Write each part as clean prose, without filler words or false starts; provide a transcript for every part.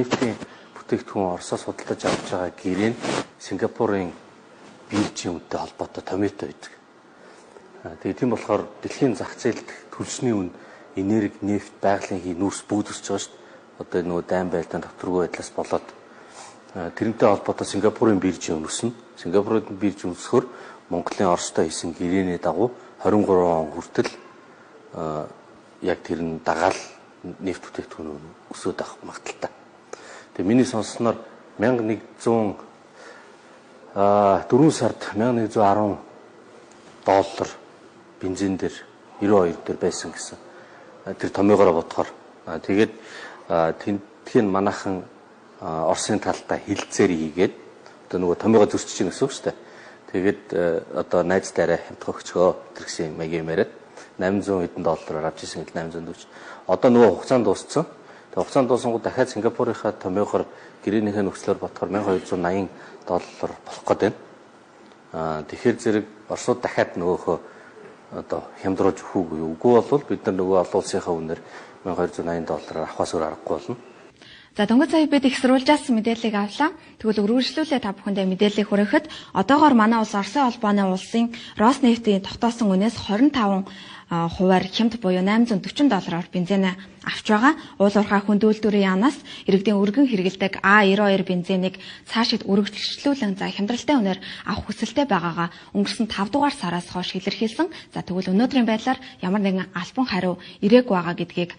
Нефтийн бүтээгдэхүүн Оросоос худалдаж авч байгаа гэрээ нь Сингапурын биржинтэй холбоотой томьёотой байдаг. Тэгээ тийм болохоор дэлхийн зах зээлд төлсний үн, энерги, нефт, байгалийн хий нүүрс бүгд өсөж байгаа шүү дээ. Одоо нөгөө дайн байлдаан тогтворгүй байдлаас болоод тэрнтэй холбоотой Сингапурын биржийн өснө. Сингапурын бирж өсөхөөр Монголын Оростой хийсэн гэрээний дагуу 23 он хүртэл яг тэр нь дагаал нефт бүтээгдэхүүн өсөд авах магадaltaй. Тэгээ миний сонссноор 1100 4 сард 1110 доллар бензин дээр 92 дээр байсан гэсэн тэр томьёогоор бодохоор тэгээд тэнтхийн манайхан Оросын талдаа хилцээр хийгээд одоо нөгөө томьёогоо зөрчиж гин гэсэн үг шүү дээ. Тэгээд одоо найзтайраа хямдхан өгчгөө тэр гэсэн маягийн яриад 800 хэдэн доллараар авч ирсэн гэл 840. Одоо нөгөө хугацаанд дууссан. Тэгээд хугацаанд дуусангууд дахиад Сингапурынхаа томьёогоор гэрээнийхээ нөхцлөөр бодохоор 1280 доллар болох гээд байна. Тэгэхээр зэрэг Оросууд дахиад нөгөөхөө одоо хямдруулж өгөх үгүй бол бид нар нөгөө олон улсынхаа үнээр 1280 доллараар авахаас өөр аргагүй болно. За дөнгөж сая бид их сурвалжаас мэдээллийг авлаа. Тэгвэл үргэлжлүүлээ та бүхэндээ мэдээллийг хүргэхэд одоогоор манай улс Оросын холбооны улсын Роснефтийн тогтоосон үнээс 25 хувиар хямд буюу 840 доллараар бензин авч байгаа. Уул уурхай хөндүүлдвэрийн яамнаас иргэдийн өргөн хэрэгэлдэг А92 бензинийг цаашид үргэлжлүүлэн хямдралтай үнээр авах хүсэлтэй байгаагаа өнгөрсөн 5 дугаар сараас хойш илэрхийлсэн. За тэгвэл өнөөдрийн байдлаар ямар нэгэн албан хариу ирээгүй байгаа гэдгийг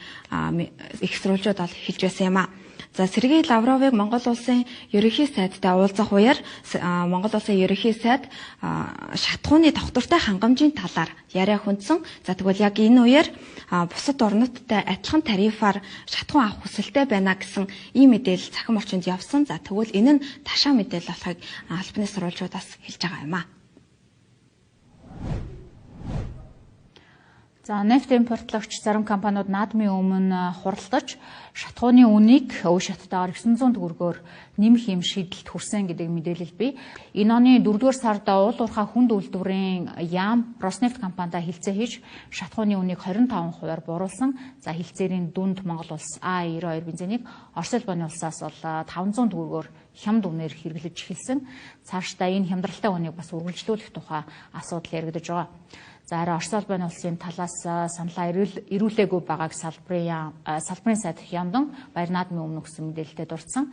их сурвалжууд бол хэлж байсан юм а. За Сергей Лавровыг Монгол улсын ерөнхий сайдтай уулзах үеэр Монгол улсын ерөнхий сайд шатхууны тогтвортой хангамжийн талаар яриа хүндсэн. За тэгвэл яг энэ үеэр бусад орнуудтай адилхан тарифаар шатхуун авах хүсэлтэй байна гэсэн ийм мэдээлэл цахим орчинд явсан. За тэгвэл энэ нь ташаа мэдээлэл болохыг албаны сурвалжуудаас хэлж байгаа юм а. За нефт импортлогч зарим компаниуд наадмын өмнө хуралдаж шатхууны үнийг өв шаттайгаар 900 төгрөгөөр нэмэх юм шийдэлд хүрсэн гэдэг мэдээлэл бий. Энэ оны 4-р сард уул уурхай хүнд үйлдвэрийн яам Роснефть компанитай хэлцээ хийж шатхууны үнийг 25 хувиар бууруулсан. За хэлцээрийн дүнд Монгол улс А92 бензинийг Орос улбаны улсаас бол 500 төгрөгөөр хямд үнээр хэрэглэж эхэлсэн. Цаашдаа энэ хямдралтай үнийг бас үргэлжлүүлэх тухай асуудал яригдаж байгаа. За арай Орос улбаны улсын талаас саналаа ирүүлээгүй байгааг салбарын сайд Хямдан баяр наадмын өмнө өгсөн мэдээлэлтэд дурдсан.